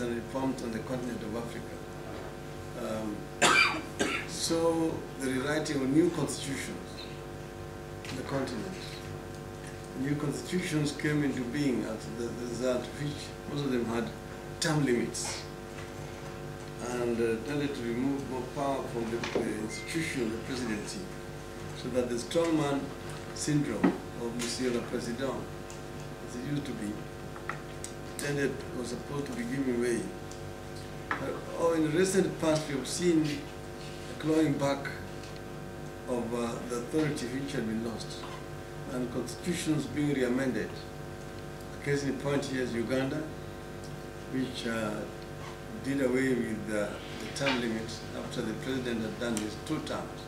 and reforms on the continent of Africa. So the rewriting of new constitutions on the continent. New constitutions came into being as the result of which most of them had term limits and tended to remove more power from the institution of the presidency, so that the strongman syndrome of Monsieur le Président, as it used to be, was supposed to be giving way. In the recent past, we have seen a clawing back of the authority which had been lost, and constitutions being re-amended. A case in point here is Uganda, which did away with the term limit after the president had done his 2 terms,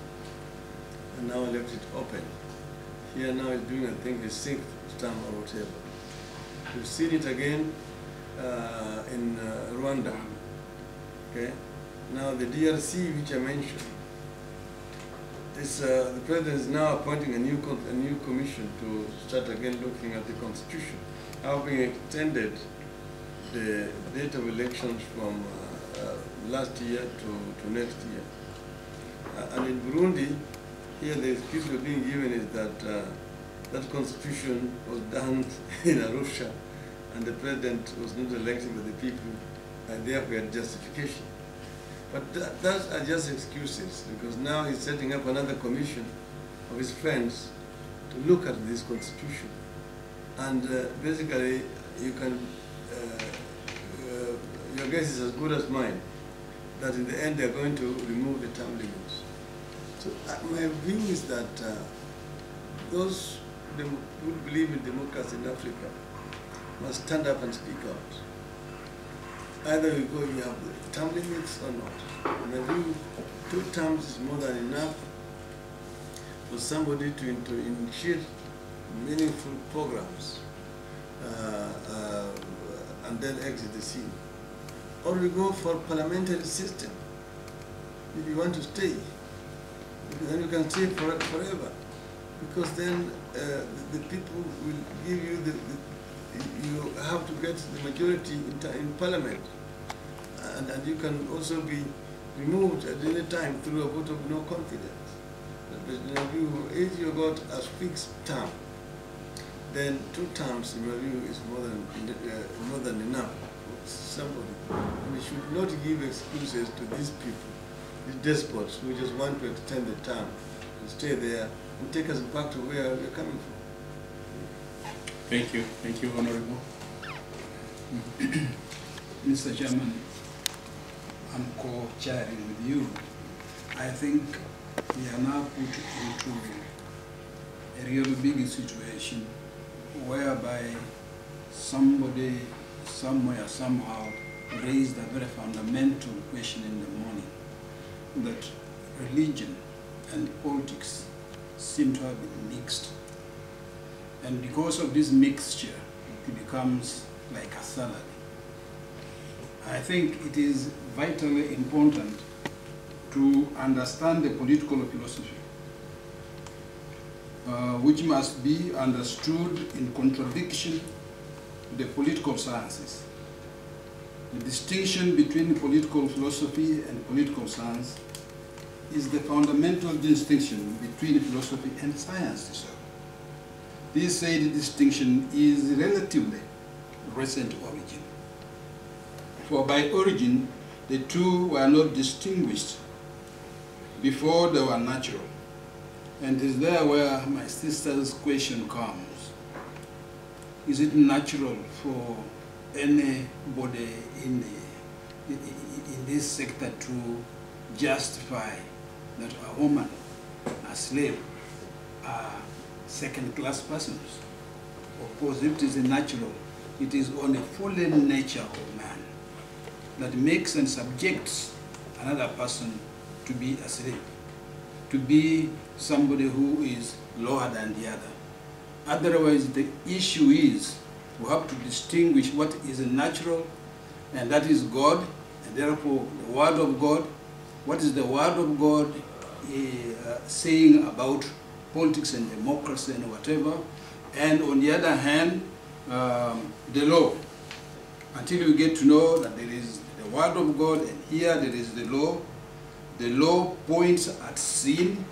and now left it open. Here now is doing, I think, his 6th term or whatever. We've seen it again in Rwanda. Okay. Now the DRC, which I mentioned, the president is now appointing a new commission to start again looking at the constitution, having extended the date of elections from last year to next year. And in Burundi, here the excuse we're being given is that that constitution was done in Arusha, and the president was not elected by the people, and therefore had justification. But those are just excuses, because now he's setting up another commission of his friends to look at this constitution. And basically, you can, your guess is as good as mine, that in the end they're going to remove the term limits. So my view is that those who believe in democracy in Africa must stand up and speak out. Either we have the term limits or not. In my view, 2 terms is more than enough for somebody to initiate meaningful programs and then exit the scene. Or we go for a parliamentary system if you want to stay. Then you can stay forever, because then the people will give you you have to get the majority in parliament, and you can also be removed at any time through a vote of no confidence. But if you got a fixed term, then 2 terms, in my view, is more than enough for somebody. And we should not give excuses to these people, these despots who just want to extend the term and stay there and take us back to where we're coming from. Thank you, Honorable. Mr. Chairman, I'm co-chairing with you. I think we are now put into a really big situation whereby somebody, somewhere, somehow raised a very fundamental question in the morning, that religion and politics seem to have been mixed. And because of this mixture, it becomes like a salad. I think it is vitally important to understand the political philosophy, which must be understood in contradiction to the political sciences. The distinction between political philosophy and political science is the fundamental distinction between philosophy and science itself. This said distinction is relatively recent origin. For by origin, the two were not distinguished before they were natural. And it is there where my sister's question comes. Is it natural for anybody in this sector to justify that a woman, a slave, are second-class persons? Of course, if it is natural, it is on a fallen nature of man that makes and subjects another person to be a slave, to be somebody who is lower than the other. Otherwise, the issue is we have to distinguish what is natural, and that is God, and therefore the Word of God. What is the Word of God saying about politics and democracy and whatever? And on the other hand, the law. until you get to know that there is the Word of God and here there is the law. The law points at sin,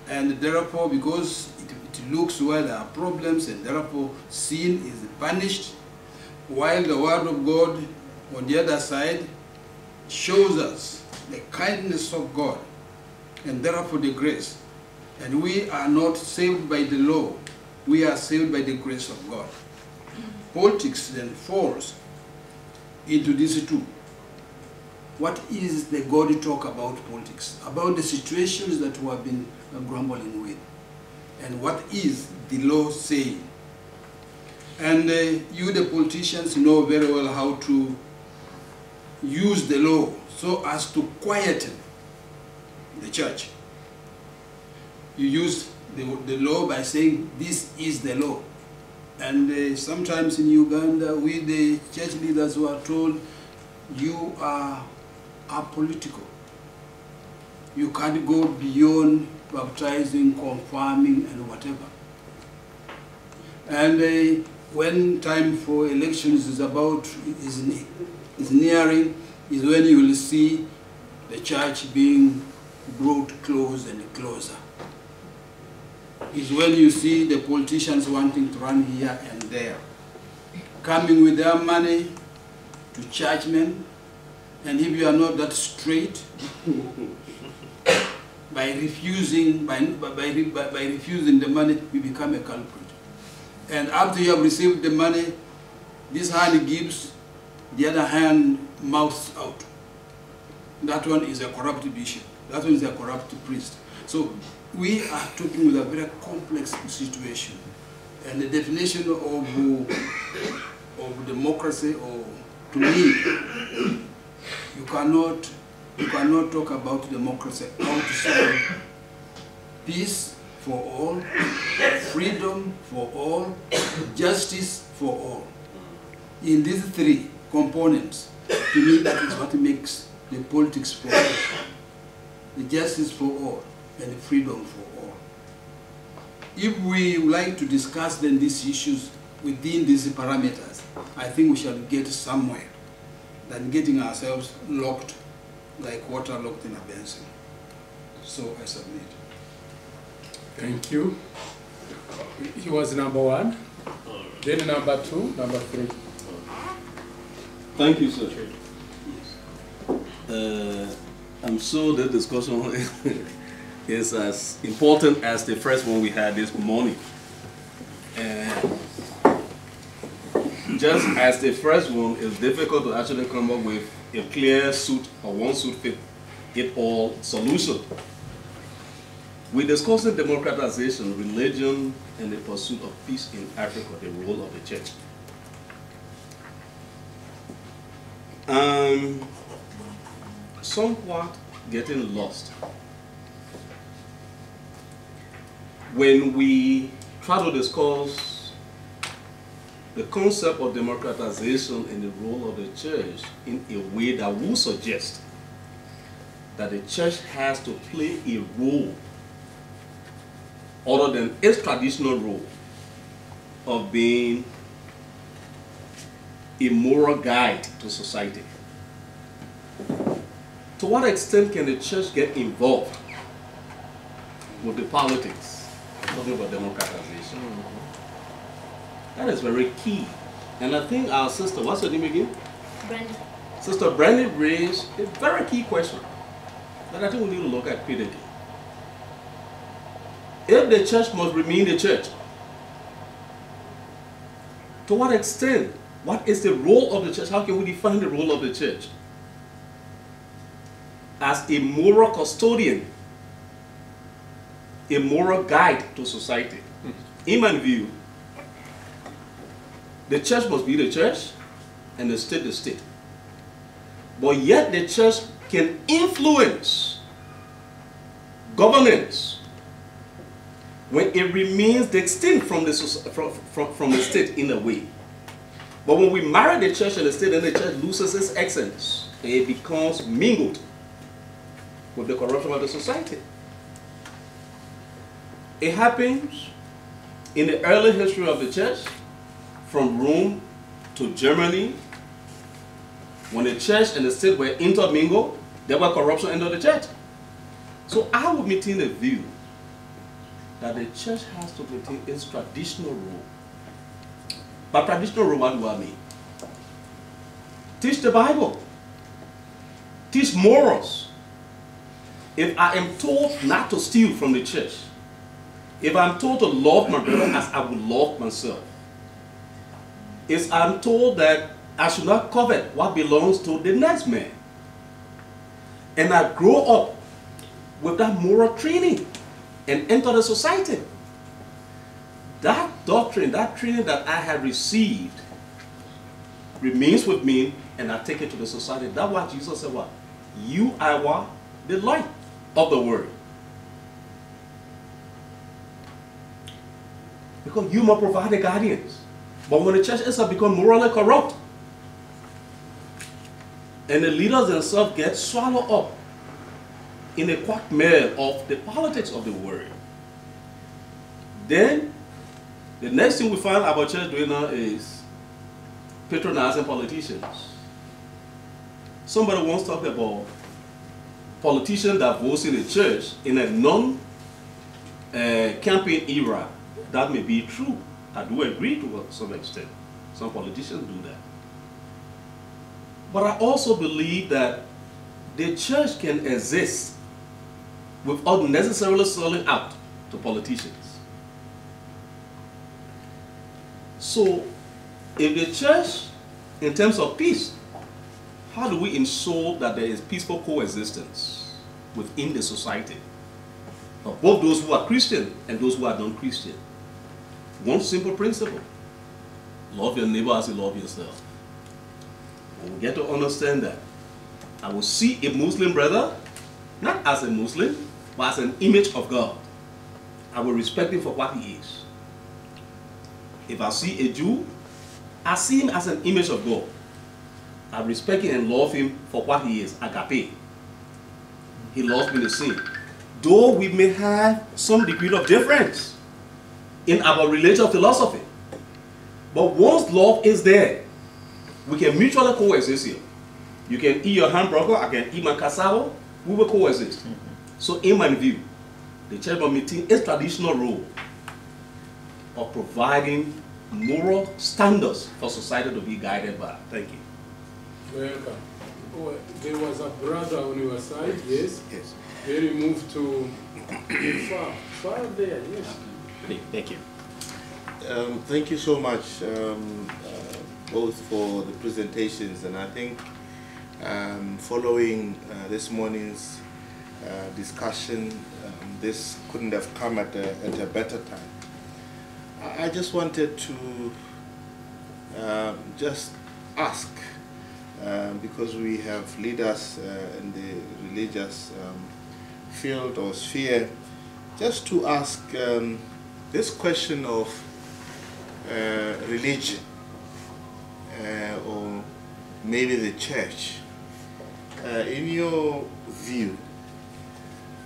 and therefore, because it looks where there are problems, and therefore sin is punished, while the Word of God on the other side shows us the kindness of God and therefore the grace. And we are not saved by the law, we are saved by the grace of God. Politics then falls into these two. What is the God talk about politics? About the situations that we have been grumbling with. And what is the law saying? And you, the politicians, know very well how to use the law so as to quieten the church. You use the law by saying, this is the law. And sometimes in Uganda, we, the church leaders, were told, you are apolitical. You can't go beyond baptizing, confirming, and whatever. And when time for elections is nearing, is when you will see the church being brought close and closer. Is when you see the politicians wanting to run here and there, coming with their money to churchmen, and if you are not that straight, by refusing the money, you become a culprit. And after you have received the money, this hand gives, the other hand mouths out. That one is a corrupt bishop. That one is a corrupt priest. So we are talking with a very complex situation. And the definition of democracy, or to me, you cannot talk about democracy outside peace for all, freedom for all, justice for all. In these three components, to me, that is what makes the politics for all, the justice for all, and the freedom for all. If we like to discuss then these issues within these parameters, I think we shall get somewhere than getting ourselves locked like water locked in a basin. So I submit. Thank you. He was number one, then number two, number three. Thank you, sir. I'm sure the discussion is as important as the first one we had this morning. And just as the first one, it's difficult to actually come up with a clear suit or one suit fit all solution. We're discussing democratization, religion, and the pursuit of peace in Africa, the role of the church. Somewhat getting lost when we try to discuss the concept of democratization and the role of the church in a way that would suggest that the church has to play a role other than its traditional role of being a moral guide to society. To what extent can the church get involved with the politics, talking about democratization? That is very key. And I think our sister, what's her name again? Brandy. Sister Brandy raised a very key question that I think we need to look at critically. If the church must remain the church, to what extent? What is the role of the church? How can we define the role of the church? As a moral custodian, a moral guide to society. In my view, the church must be the church and the state. But yet the church can influence governance when it remains distinct from the state in a way. But when we marry the church and the state, then the church loses its essence. It becomes mingled with the corruption of the society. It happens in the early history of the church, from Rome to Germany When the church and the state were intermingled, there was corruption into the church. So I would maintain the view that the church has to maintain its traditional role. By traditional role, what do I mean? Teach the Bible. Teach morals. If I am told not to steal from the church, if I'm told to love my brother as I would love myself, if I'm told that I should not covet what belongs to the next man, and I grow up with that moral training and enter the society, that doctrine, that training that I have received remains with me, and I take it to the society. That's why Jesus said what? You are what? The light of the world. Because you must provide the guardians. But when the church is become morally corrupt, and the leaders themselves get swallowed up in the quagmire of the politics of the world, then the next thing we find our church doing now is patronizing politicians. Somebody once talked about politicians that vote in the church in a non-campaign era. That may be true. I do agree to some extent. Some politicians do that. But I also believe that the church can exist without necessarily selling out to politicians. So, if the church, in terms of peace, how do we ensure that there is peaceful coexistence within the society of both those who are Christian and those who are non-Christian? One simple principle: love your neighbor as you love yourself. When we get to understand that, I will see a Muslim brother not as a Muslim, but as an image of God. I will respect him for what he is. If I see a Jew, I see him as an image of God. I respect him and love him for what he is, agape. He loves me the same. Though we may have some degree of difference in our religious philosophy, but once love is there, we can mutually coexist here. You can eat your hamburger, I can eat my cassava, we will coexist. So in my view, the church must maintain its traditional role of providing moral standards for society to be guided by. Thank you. Welcome. Oh, there was a brother on your side, yes? Yes. Very moved to far there, yes. Thank you. Thank you so much, both for the presentations, and I think following this morning's discussion, this couldn't have come at a better time. I just wanted to just ask, because we have leaders in the religious field or sphere, just to ask this question of religion, or maybe the church. In your view,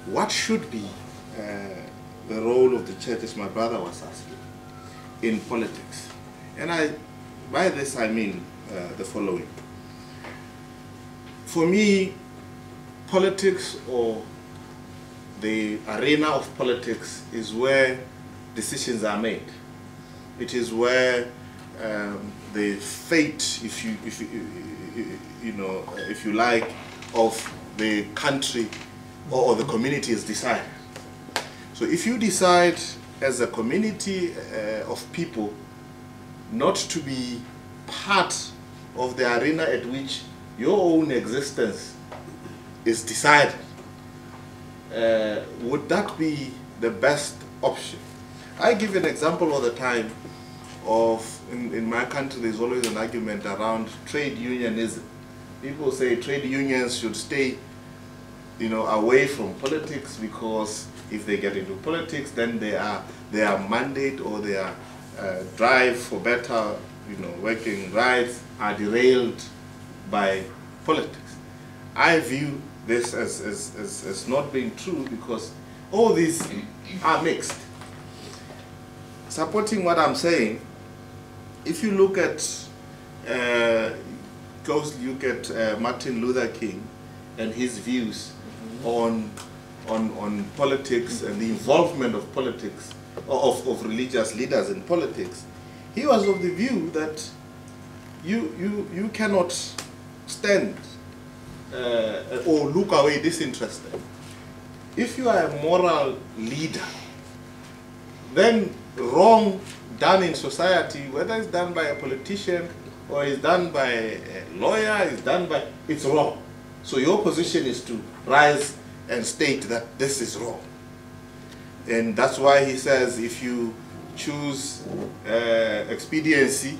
what should be the role of the church, as my brother was asking, in politics? And by this I mean the following. For me, politics, or the arena of politics, is where decisions are made. It is where the fate, if you like, of the country or the community is decided. So if you decide as a community of people not to be part of the arena at which your own existence is decided, would that be the best option? I give an example all the time of, in my country, there's always an argument around trade unionism. People say trade unions should stay, away from politics, because if they get into politics, then their mandate or their drive for better, working rights are derailed by politics. I view this as not being true, because all these are mixed. Supporting what I'm saying, if you look at closely look at Martin Luther King and his views on politics and the involvement of politics, of religious leaders in politics, he was of the view that you cannot stand or look away disinterested. If you are a moral leader, then wrong done in society, whether it's done by a politician or it's done by a lawyer, it's wrong. So your position is to rise and state that this is wrong. And that's why he says if you choose expediency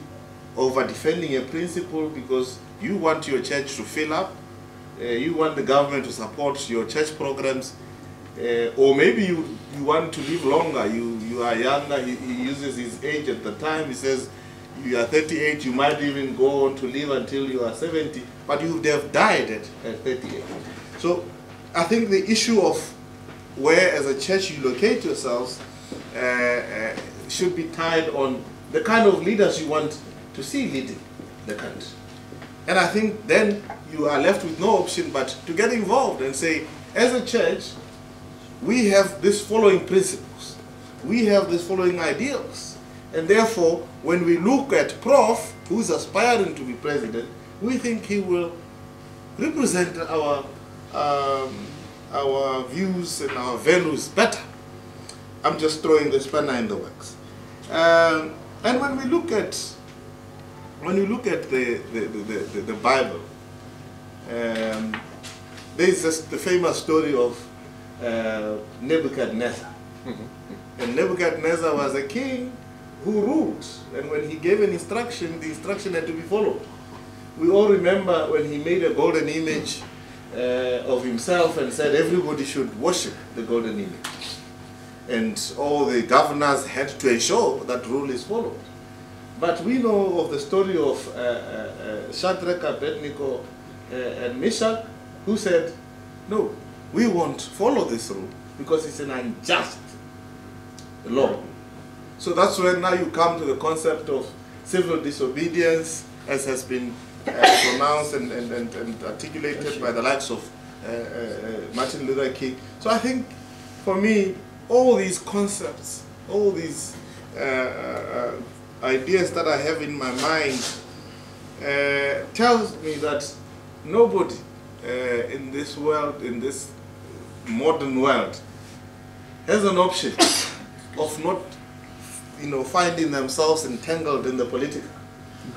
over defending a principle because you want your church to fill up, you want the government to support your church programs, or maybe you want to live longer, you are younger, he uses his age at the time, he says you are 38, you might even go on to live until you are 70, but you would have died at 38. So I think the issue of where as a church you locate yourselves should be tied on the kind of leaders you want to see leading the country. And I think then you are left with no option but to get involved and say, as a church, we have these following principles, we have these following ideals, and therefore when we look at Prof, who's aspiring to be president, we think he will represent our views and our values better. I'm just throwing the spanner in the works. And when we look at the Bible, there's the famous story of Nebuchadnezzar. And Nebuchadnezzar was a king who ruled, and when he gave an instruction, the instruction had to be followed. We all remember when he made a golden image of himself and said everybody should worship the golden image. And all the governors had to ensure that rule is followed. But we know of the story of Shadrach, Abednego, and Meshach, who said, no, we won't follow this rule because it's an unjust law. So that's when now you come to the concept of civil disobedience, as has been pronounced and articulated by the likes of Martin Luther King. So I think, for me, all these concepts, all these ideas that I have in my mind tells me that nobody in this world, in this modern world, has an option of not, finding themselves entangled in the political.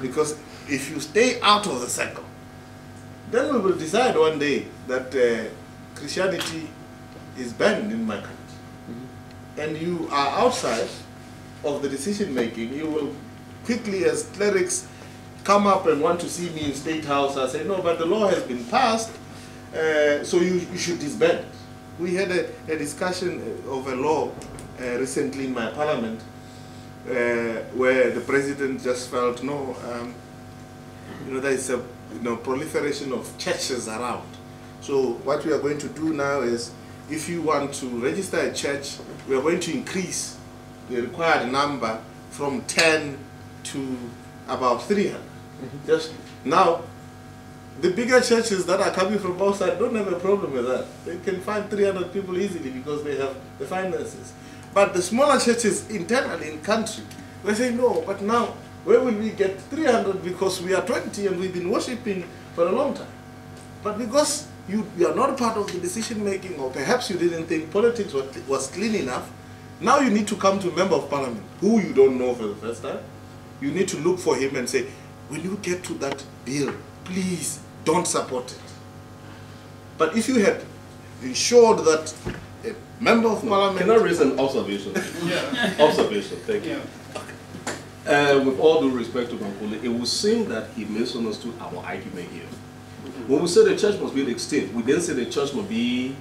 Because if you stay out of the circle, then we will decide one day that Christianity is banned in my country. And you are outside of the decision making, you will quickly, as clerics come up and want to see me in State House, I say, no, but the law has been passed, so you should disband. We had a discussion of a law recently in my parliament where the president just felt, no, there is a proliferation of churches around. So what we are going to do now is, if you want to register a church, we are going to increase the required number from 10 to about 300. Just now, the bigger churches that are coming from outside don't have a problem with that. They can find 300 people easily because they have the finances. But the smaller churches internally in country, they say, no, but now, where will we get 300 because we are 20 and we've been worshiping for a long time? But because you are not part of the decision making, or perhaps you didn't think politics was clean enough, now you need to come to a member of parliament who you don't know for the first time. You need to look for him and say, when you get to that bill, please don't support it. But if you had ensured that a member of parliament... Can I raise an observation? Yeah. Observation, thank you. Yeah. With all due respect to Bankole, it would seem that he misunderstood our argument here. When we say the church must be extinct, we didn't say the church must be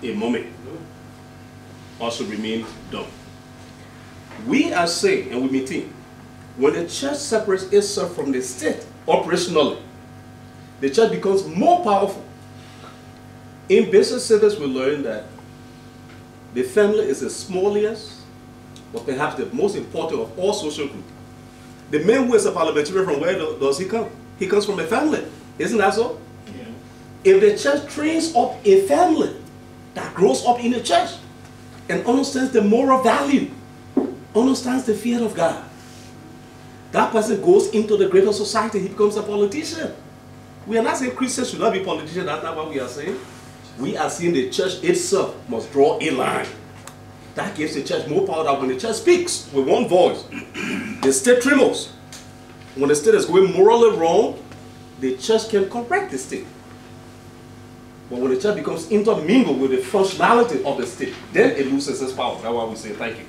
a mummy or should remain dumb. We are saying, and we maintain, when the church separates itself from the state operationally, the church becomes more powerful. In basic studies, we learn that the family is the smallest, but perhaps the most important of all social groups. The man who is a parliamentarian, from where does he come? He comes from a family. Isn't that so? Yeah. If the church trains up a family that grows up in the church and understands the moral value, understands the fear of God, that person goes into the greater society, he becomes a politician. We are not saying Christians should not be politicians, that's not what we are saying. We are saying the church itself must draw a line. That gives the church more power that when the church speaks with one voice, the state trembles. When the state is going morally wrong, the church can correct the state. But when the church becomes intermingled with the functionality of the state, then it loses its power. That's why we say thank you.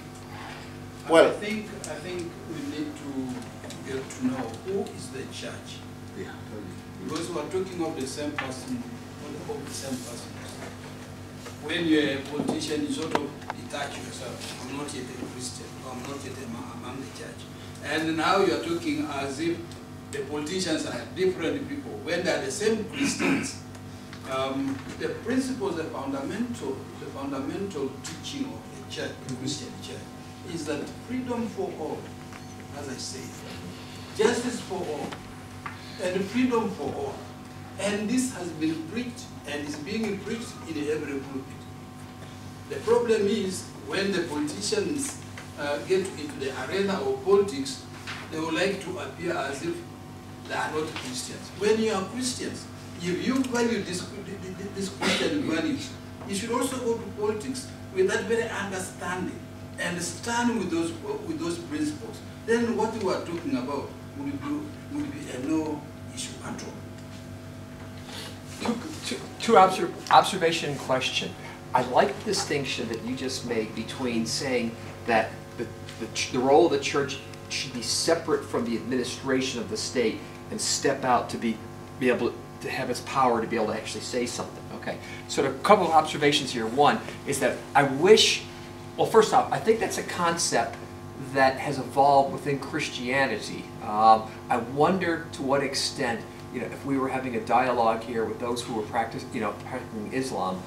Well, I think we need to get to know who is the church. Yeah. Because we are talking of the same person, of the same person. When you're a politician, you sort of detach yourself. I'm not yet a Christian, or I'm not yet among the church. And now you're talking as if the politicians are different people, when they're the same Christians. The principles, the fundamental teaching of the church, the Christian church, is that freedom for all, as I say, justice for all, and freedom for all. And this has been preached and is being preached in every pulpit. The problem is when the politicians get into the arena of politics, they would like to appear as if they are not Christians. When you are Christians, if you value this Christian values, you should also go to politics with that very understanding and stand with those principles. Then what you are talking about would be a no issue at all. Two observation and question. I like the distinction that you just made between saying that the role of the church should be separate from the administration of the state and step out to be able to have its power to be able to actually say something. Okay, so a couple of observations here. One is that I wish, well, first off, I think that's a concept that has evolved within Christianity. I wonder to what extent, if we were having a dialogue here with those who were practicing Islam,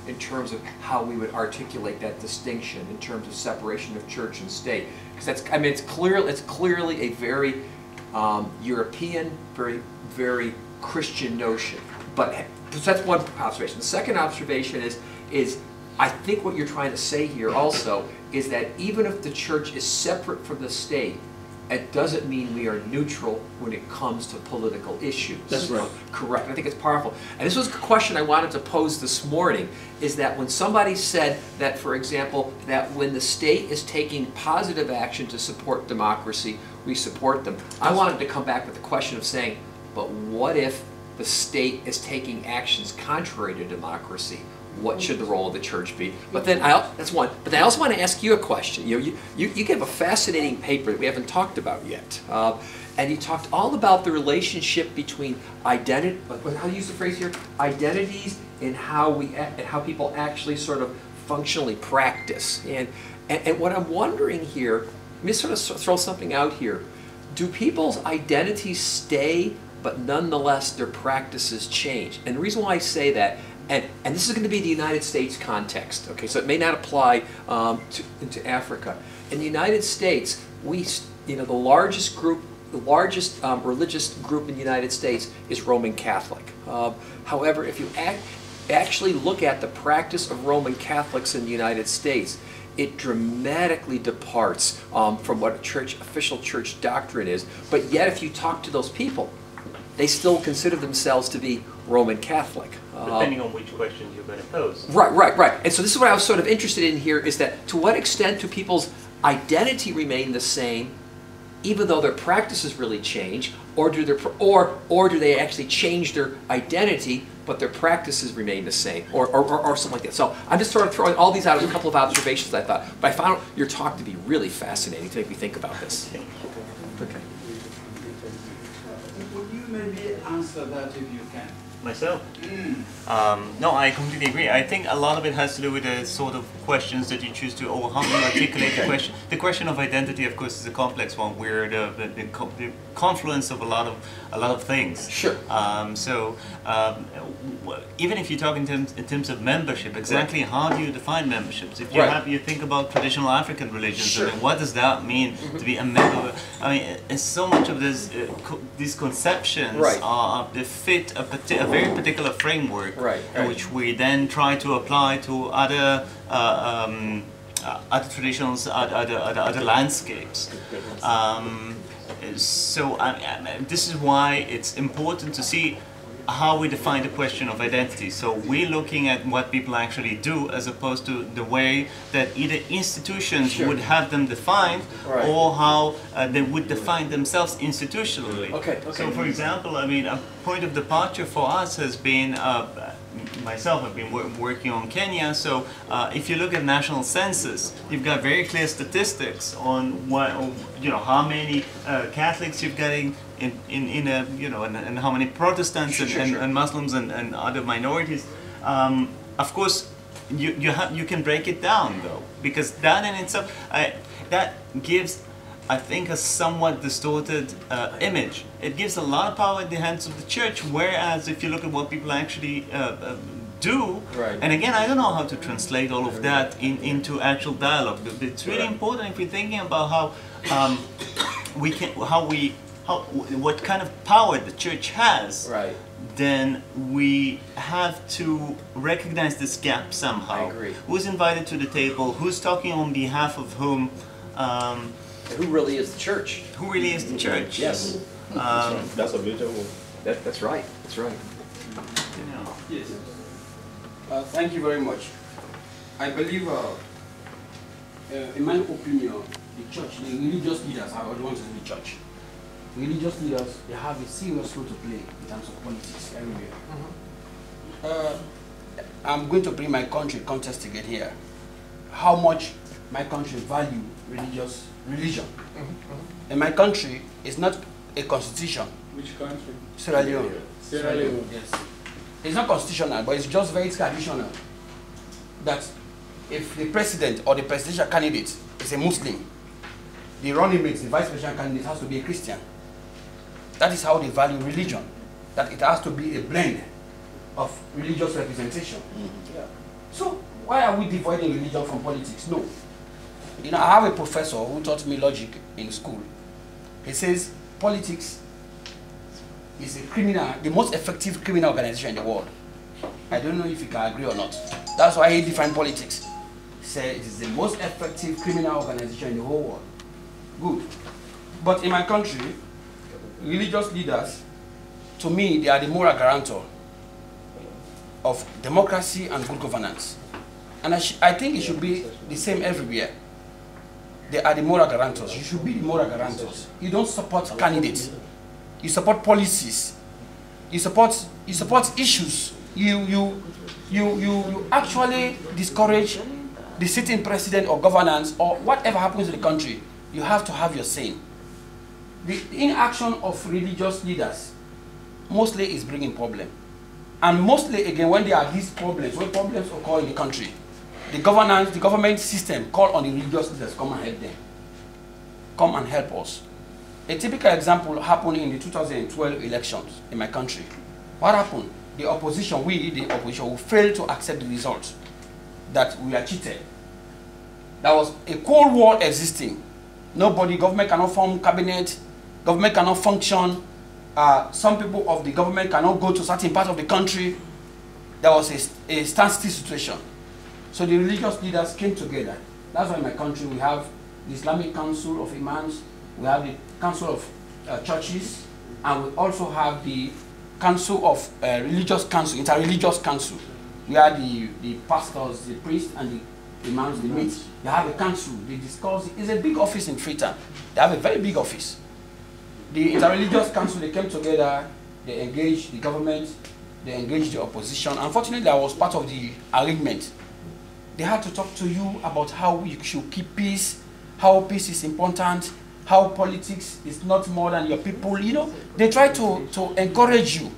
in terms of how we would articulate that distinction in terms of separation of church and state, because it's clearly a very European, very Christian notion. But that's one observation. The second observation is I think what you're trying to say here also is that even if the church is separate from the state, it doesn't mean we are neutral when it comes to political issues. That's right. Correct. I think it's powerful. And this was a question I wanted to pose this morning, is that when somebody said that, for example, that when the state is taking positive action to support democracy, we support them. I wanted to come back with the question of saying, but what if the state is taking actions contrary to democracy? What should the role of the church be? But then that's one. But then I also want to ask you a question. You gave a fascinating paper that we haven't talked about yet, and you talked all about the relationship between identity. How do you use the phrase here? Identities and how people actually sort of functionally practice. And what I'm wondering here, let me sort of throw something out here. Do people's identities stay, but nonetheless their practices change? And the reason why I say that. And this is going to be the United States context, okay? So it may not apply to Africa. In the United States, the largest religious group in the United States is Roman Catholic. However, if you actually look at the practice of Roman Catholics in the United States, it dramatically departs from what official church doctrine is. But yet, if you talk to those people, they still consider themselves to be Roman Catholic. Depending on which questions you're going to pose. Right. And so this is what I was sort of interested in here, is that to what extent do people's identity remain the same, even though their practices really change, or do they actually change their identity, but their practices remain the same, or something like that. So I'm just sort of throwing all these out as a couple of observations I thought, but I found your talk to be really fascinating to make me think about this. Okay. Would you maybe answer that if you can? Myself? No, I completely agree. I think a lot of it has to do with the sort of questions that you choose to, or how you articulate the question. The question of identity, of course, is a complex one, where the confluence of a lot of things. Sure. Even if you talk in terms of membership, exactly how do you define memberships? If you Right. you think about traditional African religions, Sure. I mean, what does that mean to be a member? I mean, it's so much of this, these conceptions Right. they fit a very particular framework, Right, right. which we then try to apply to other traditions, other landscapes. This is why it's important to see how we define the question of identity. So we're looking at what people actually do, as opposed to the way that either institutions Sure. would have them defined, Right. or how they would define themselves institutionally. Okay, okay. So for example, I mean, a point of departure for us has been, myself, I've been working on Kenya, so if you look at national census, you've got very clear statistics on how many Catholics you've got in a, and how many Protestants and Muslims and other minorities. Of course, you can break it down though, because that in itself, that gives, I think, a somewhat distorted image. It gives a lot of power in the hands of the church, whereas if you look at what people actually do, Right. and again, I don't know how to translate all of that into actual dialogue, but it's really important if you're thinking about how what kind of power the church has. Right. Then we have to recognize this gap somehow. I agree. Who's invited to the table? Who's talking on behalf of whom? Who really is the church? Who really is the church? Yes. That's a beautiful. That's right. That's right. You know. Yes. Thank you very much. I believe, in my opinion, the church, the religious leaders are the ones in the church. Religious leaders, they have a serious role to play in terms of politics everywhere. I'm going to bring my country context again here. How much my country value religion. In my country, it's not a constitution. Which country? Sierra Leone. Sierra Leone. Yes. It's not constitutional, but it's just very traditional that if the president or the presidential candidate is a Muslim, the running mate, the vice presidential candidate, has to be a Christian. That is how they value religion, that it has to be a blend of religious representation. Yeah. So why are we dividing religion from politics? No. I have a professor who taught me logic in school. He says politics is the most effective criminal organization in the world. I don't know if you can agree or not. That's why he defined politics. He said it is the most effective criminal organization in the whole world. Good. But in my country, religious leaders, to me, they are the moral guarantor of democracy and good governance. And I think it should be the same everywhere. They are the moral guarantors. You should be the moral guarantors. You don't support candidates. You support policies. You support issues. You actually discourage the sitting president or governance or whatever happens in the country. You have to have your say. The inaction of religious leaders mostly is bringing problem. And mostly, again, when there are these problems, when problems occur in the country, the government system call on the religious leaders to come and help them. Come and help us. A typical example happened in the 2012 elections in my country. What happened? The opposition, we failed to accept the result, that we are cheated. There was a Cold War existing. Government cannot form cabinet, government cannot function, some people of the government cannot go to certain parts of the country. There was a standstill situation. So the religious leaders came together. That's why in my country we have the Islamic Council of Imams, we have the Council of Churches, and we also have the Council of Religious Council, Interreligious Council, where the pastors, the priests, and the imams, they meet. They have a council, they discuss. It's a big office in Freetown. They have a very big office. The Interreligious Council, they came together, they engaged the government, they engaged the opposition. Unfortunately, I was part of the arrangement. They had to talk to you about how we should keep peace, how peace is important, how politics is not more than your people. They try to encourage you.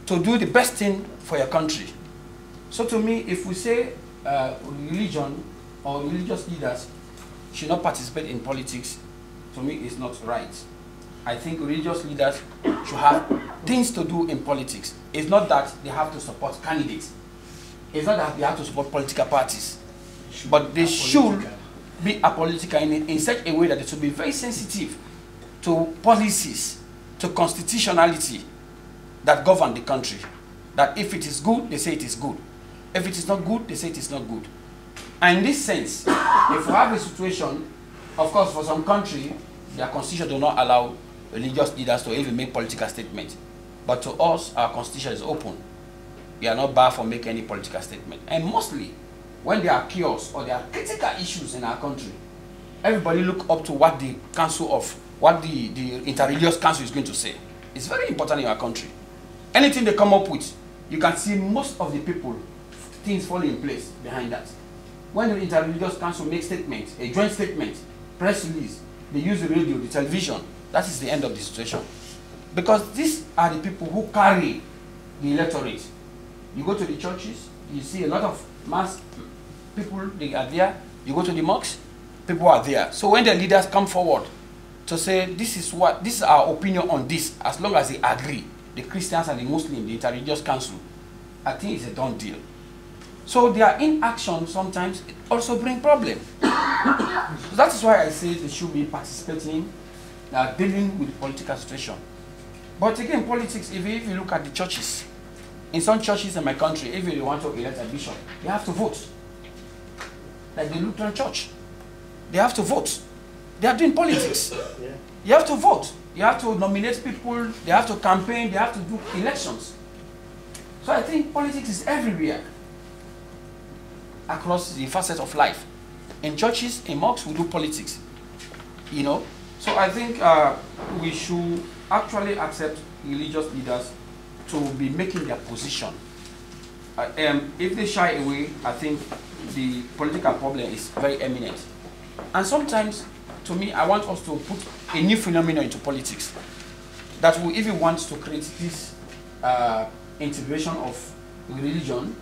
to do the best thing for your country. So to me, if we say religion or religious leaders should not participate in politics, to me it's not right. I think religious leaders should have things to do in politics. It's not that they have to support candidates. It's not that they have to support political parties. But they should be apolitical in such a way that they should be very sensitive to policies, to constitutionality that govern the country. That if it is good, they say it is good. If it is not good, they say it is not good. And in this sense, if we have a situation, of course, for some country, their constitution do not allow religious leaders to even make political statements. But to us, our constitution is open. We are not barred from making any political statement. And mostly, when there are chaos or there are critical issues in our country, everybody look up to what the interreligious council is going to say. It's very important in our country. Anything they come up with, you can see most of the people, things fall in place behind that. When the interreligious council makes statements, a joint statement, press release, they use the radio, the television, that is the end of the situation. Because these are the people who carry the electorate. You go to the churches, you see a lot of mass people, they are there. You go to the mosques, people are there. So when the leaders come forward to say, this is our opinion on this, as long as they agree, the Christians and the Muslims, the interreligious council, I think it's a done deal. So their inaction sometimes also bring problem. So that is why I say they should be participating, dealing with the political situation. But again, politics, if you look at the churches, in some churches in my country, if you want to elect a bishop, you have to vote. Like the Lutheran Church, they have to vote. They are doing politics. Yeah. You have to vote. You have to nominate people. They have to campaign. They have to do elections. So I think politics is everywhere across the facets of life. In churches, in mosques, we do politics. You know. So I think we should actually accept religious leaders to be making their position. If they shy away, I think the political problem is very eminent. And sometimes, to me, I want us to put a new phenomenon into politics. That we even want to create this integration of religion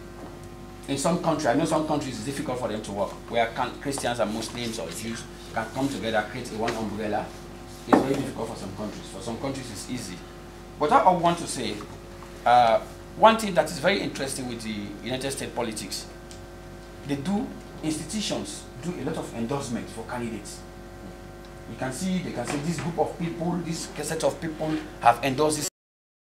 in some countries. I know some countries it's difficult for them to work, where Christians and Muslims or Jews can come together, create one umbrella. It's very difficult for some countries. For some countries it's easy. But I want to say, one thing that is very interesting with the United States politics, institutions do a lot of endorsement for candidates. You can see, they can say this group of people, this set of people have endorsed this